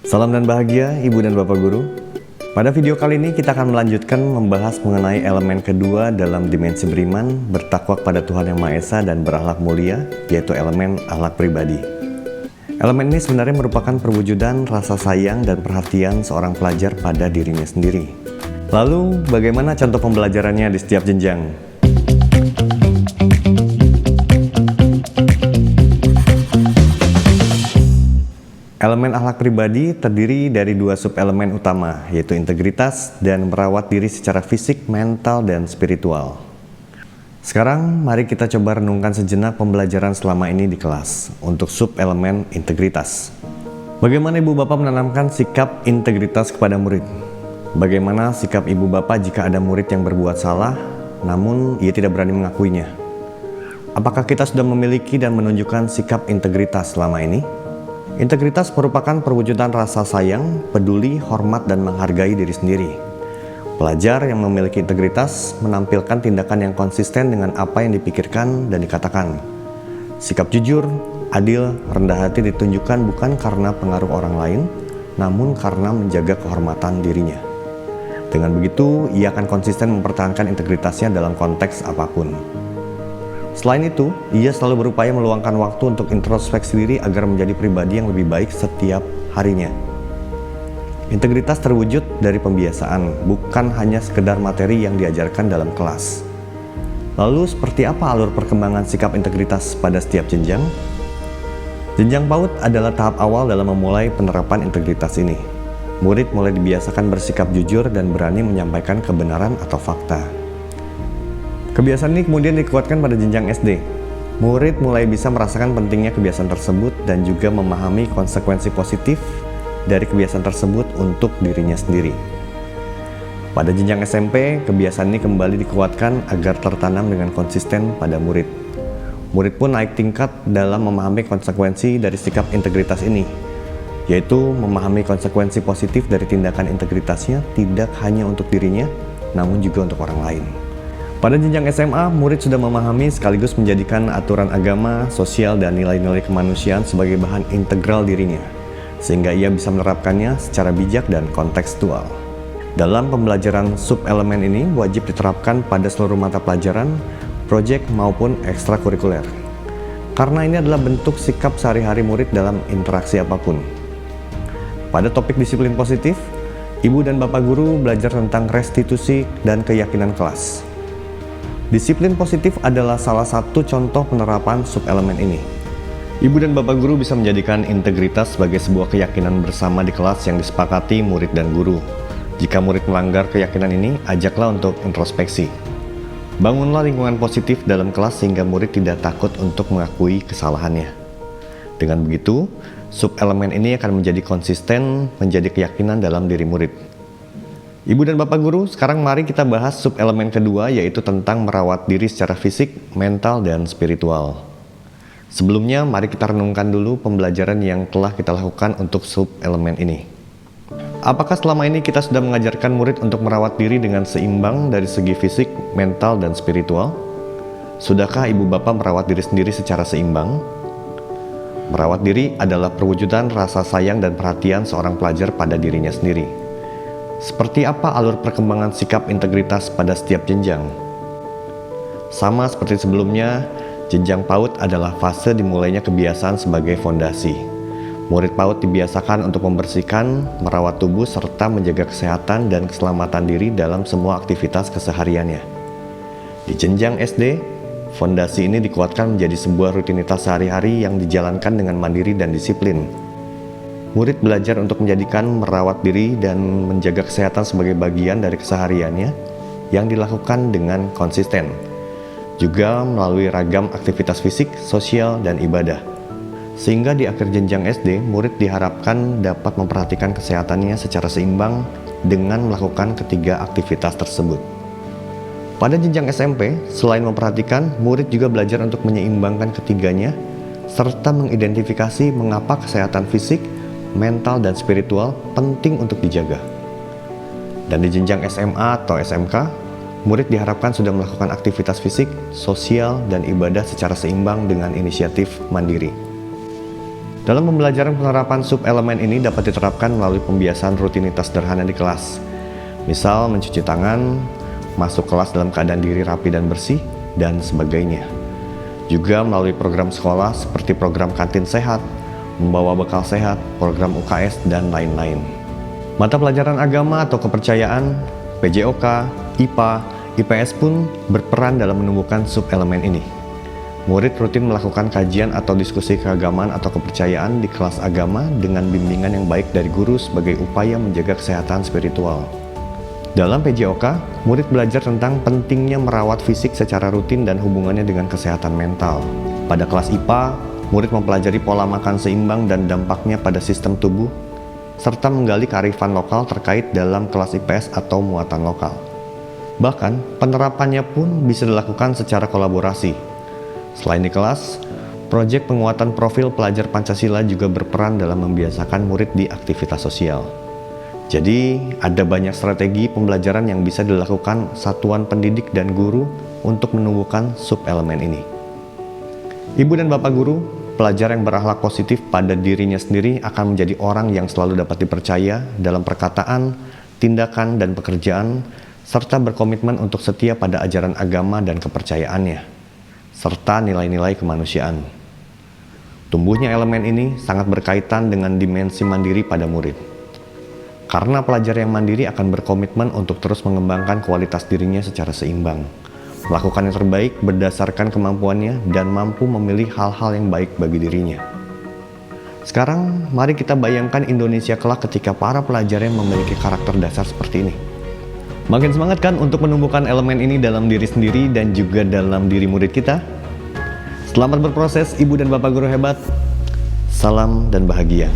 Salam dan bahagia Ibu dan Bapak Guru. Pada video kali ini kita akan melanjutkan membahas mengenai elemen kedua dalam dimensi beriman, bertakwa kepada Tuhan Yang Maha Esa dan berakhlak mulia, yaitu elemen akhlak pribadi. Elemen ini sebenarnya merupakan perwujudan rasa sayang dan perhatian seorang pelajar pada dirinya sendiri. Lalu, bagaimana contoh pembelajarannya di setiap jenjang? Elemen akhlak pribadi terdiri dari dua subelemen utama, yaitu integritas dan merawat diri secara fisik, mental, dan spiritual. Sekarang, mari kita coba renungkan sejenak pembelajaran selama ini di kelas untuk subelemen integritas. Bagaimana ibu bapak menanamkan sikap integritas kepada murid? Bagaimana sikap ibu bapak jika ada murid yang berbuat salah, namun ia tidak berani mengakuinya? Apakah kita sudah memiliki dan menunjukkan sikap integritas selama ini? Integritas merupakan perwujudan rasa sayang, peduli, hormat, dan menghargai diri sendiri. Pelajar yang memiliki integritas menampilkan tindakan yang konsisten dengan apa yang dipikirkan dan dikatakan. Sikap jujur, adil, rendah hati ditunjukkan bukan karena pengaruh orang lain, namun karena menjaga kehormatan dirinya. Dengan begitu, ia akan konsisten mempertahankan integritasnya dalam konteks apapun. Selain itu, ia selalu berupaya meluangkan waktu untuk introspeksi diri agar menjadi pribadi yang lebih baik setiap harinya. Integritas terwujud dari pembiasaan, bukan hanya sekedar materi yang diajarkan dalam kelas. Lalu, seperti apa alur perkembangan sikap integritas pada setiap jenjang? Jenjang PAUD adalah tahap awal dalam memulai penerapan integritas ini. Murid mulai dibiasakan bersikap jujur dan berani menyampaikan kebenaran atau fakta. Kebiasaan ini kemudian dikuatkan pada jenjang SD. Murid mulai bisa merasakan pentingnya kebiasaan tersebut dan juga memahami konsekuensi positif dari kebiasaan tersebut untuk dirinya sendiri. Pada jenjang SMP, kebiasaan ini kembali dikuatkan agar tertanam dengan konsisten pada murid. Murid pun naik tingkat dalam memahami konsekuensi dari sikap integritas ini, yaitu memahami konsekuensi positif dari tindakan integritasnya tidak hanya untuk dirinya, namun juga untuk orang lain. Pada jenjang SMA, murid sudah memahami sekaligus menjadikan aturan agama, sosial, dan nilai-nilai kemanusiaan sebagai bahan integral dirinya, sehingga ia bisa menerapkannya secara bijak dan kontekstual. Dalam pembelajaran subelemen ini wajib diterapkan pada seluruh mata pelajaran, proyek maupun ekstrakurikuler, karena ini adalah bentuk sikap sehari-hari murid dalam interaksi apapun. Pada topik disiplin positif, ibu dan bapak guru belajar tentang restitusi dan keyakinan kelas. Disiplin positif adalah salah satu contoh penerapan subelemen ini. Ibu dan bapak guru bisa menjadikan integritas sebagai sebuah keyakinan bersama di kelas yang disepakati murid dan guru. Jika murid melanggar keyakinan ini, ajaklah untuk introspeksi. Bangunlah lingkungan positif dalam kelas sehingga murid tidak takut untuk mengakui kesalahannya. Dengan begitu, subelemen ini akan menjadi konsisten, menjadi keyakinan dalam diri murid. Ibu dan Bapak Guru, sekarang mari kita bahas subelemen kedua, yaitu tentang merawat diri secara fisik, mental, dan spiritual. Sebelumnya, mari kita renungkan dulu pembelajaran yang telah kita lakukan untuk subelemen ini. Apakah selama ini kita sudah mengajarkan murid untuk merawat diri dengan seimbang dari segi fisik, mental, dan spiritual? Sudahkah ibu bapak merawat diri sendiri secara seimbang? Merawat diri adalah perwujudan rasa sayang dan perhatian seorang pelajar pada dirinya sendiri. Seperti apa alur perkembangan sikap integritas pada setiap jenjang? Sama seperti sebelumnya, jenjang PAUD adalah fase dimulainya kebiasaan sebagai fondasi. Murid PAUD dibiasakan untuk membersihkan, merawat tubuh, serta menjaga kesehatan dan keselamatan diri dalam semua aktivitas kesehariannya. Di jenjang SD, fondasi ini dikuatkan menjadi sebuah rutinitas sehari-hari yang dijalankan dengan mandiri dan disiplin. Murid belajar untuk menjadikan merawat diri dan menjaga kesehatan sebagai bagian dari kesehariannya yang dilakukan dengan konsisten, juga melalui ragam aktivitas fisik, sosial, dan ibadah. Sehingga di akhir jenjang SD, murid diharapkan dapat memperhatikan kesehatannya secara seimbang dengan melakukan ketiga aktivitas tersebut. Pada jenjang SMP, selain memperhatikan, murid juga belajar untuk menyeimbangkan ketiganya, serta mengidentifikasi mengapa kesehatan fisik, mental, dan spiritual penting untuk dijaga. Dan di jenjang SMA atau SMK, murid diharapkan sudah melakukan aktivitas fisik, sosial, dan ibadah secara seimbang dengan inisiatif mandiri. Dalam pembelajaran, penerapan sub-elemen ini dapat diterapkan melalui pembiasaan rutinitas sederhana di kelas. Misal mencuci tangan, masuk kelas dalam keadaan diri rapi dan bersih, dan sebagainya. Juga melalui program sekolah seperti program kantin sehat, membawa bekal sehat, program UKS, dan lain-lain. Mata pelajaran agama atau kepercayaan, PJOK, IPA, IPS pun berperan dalam menumbuhkan sub-elemen ini. Murid rutin melakukan kajian atau diskusi keagamaan atau kepercayaan di kelas agama dengan bimbingan yang baik dari guru sebagai upaya menjaga kesehatan spiritual. Dalam PJOK, murid belajar tentang pentingnya merawat fisik secara rutin dan hubungannya dengan kesehatan mental. Pada kelas IPA, murid mempelajari pola makan seimbang dan dampaknya pada sistem tubuh, serta menggali kearifan lokal terkait dalam kelas IPS atau muatan lokal. Bahkan, penerapannya pun bisa dilakukan secara kolaborasi. Selain di kelas, proyek penguatan profil pelajar Pancasila juga berperan dalam membiasakan murid di aktivitas sosial. Jadi, ada banyak strategi pembelajaran yang bisa dilakukan satuan pendidik dan guru untuk menumbuhkan sub-elemen ini. Ibu dan Bapak guru, pelajar yang berakhlak positif pada dirinya sendiri akan menjadi orang yang selalu dapat dipercaya dalam perkataan, tindakan, dan pekerjaan, serta berkomitmen untuk setia pada ajaran agama dan kepercayaannya, serta nilai-nilai kemanusiaan. Tumbuhnya elemen ini sangat berkaitan dengan dimensi mandiri pada murid. Karena pelajar yang mandiri akan berkomitmen untuk terus mengembangkan kualitas dirinya secara seimbang, melakukan yang terbaik berdasarkan kemampuannya, dan mampu memilih hal-hal yang baik bagi dirinya. Sekarang, mari kita bayangkan Indonesia kelak ketika para pelajarnya memiliki karakter dasar seperti ini. Makin semangat kan untuk menumbuhkan elemen ini dalam diri sendiri dan juga dalam diri murid kita? Selamat berproses, Ibu dan Bapak guru hebat. Salam dan bahagia.